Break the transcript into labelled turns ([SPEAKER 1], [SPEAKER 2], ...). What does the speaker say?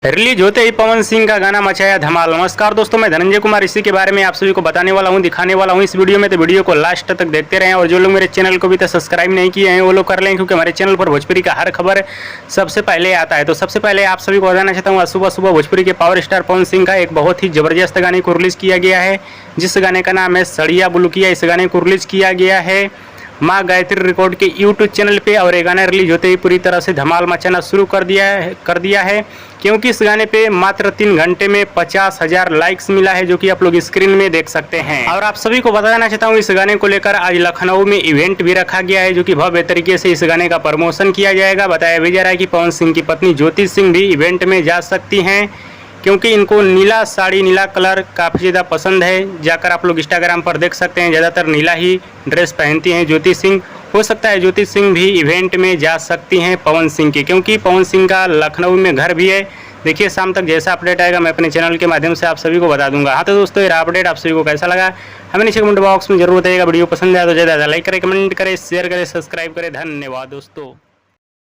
[SPEAKER 1] Release होते ही पवन सिंह का गाना मचाया धमाल। नमस्कार दोस्तों, मैं धनंजय कुमार इसी के बारे में आप सभी को बताने वाला हूं, दिखाने वाला हूं इस वीडियो में। तो वीडियो को लास्ट तक देखते रहें और जो लोग मेरे चैनल को भी तो सब्सक्राइब नहीं किए हैं वो लोग कर लें, क्योंकि हमारे चैनल पर भोजपुरी का हर खबर सबसे पहले आता है। तो सबसे पहले आप सभी को बताना चाहता हूँ, सुबह सुबह भोजपुरी के पावर स्टार पवन सिंह का एक बहुत ही जबरदस्त गाने को रिलीज़ किया गया है, जिस गाने का नाम है सड़िया बुलुकिया। इस गाने को रिलीज़ किया गया है माँ गायत्री रिकॉर्ड के यूट्यूब चैनल पे और ये गाना रिलीज होते ही पूरी तरह से धमाल मचाना शुरू कर दिया है, क्योंकि इस गाने पे मात्र 3 घंटे में 50,000 लाइक्स मिला है, जो कि आप लोग स्क्रीन में देख सकते हैं। और आप सभी को बताना चाहता हूँ, इस गाने को लेकर आज लखनऊ में इवेंट भी रखा गया है, जो कि भव्य तरीके से इस गाने का प्रमोशन किया जाएगा। बताया भी जा रहा है कि पवन सिंह की पत्नी ज्योति सिंह भी इवेंट में जा सकती हैं, क्योंकि इनको नीला साड़ी, नीला कलर काफ़ी ज़्यादा पसंद है। जाकर आप लोग इंस्टाग्राम पर देख सकते हैं, ज़्यादातर नीला ही ड्रेस पहनती हैं ज्योति सिंह। हो सकता है ज्योति सिंह भी इवेंट में जा सकती हैं पवन सिंह की, क्योंकि पवन सिंह का लखनऊ में घर भी है। देखिए शाम तक जैसा अपडेट आएगा मैं अपने चैनल के माध्यम से आप सभी को बता दूंगा। हाँ तो दोस्तों, ये अपडेट आप सभी को कैसा लगा हमें नीचे कमेंट बॉक्स में जरूर बताइएगा। वीडियो पसंद आया तो ज़्यादा लाइक करें, कमेंट करें, शेयर करें, सब्सक्राइब करें। धन्यवाद दोस्तों।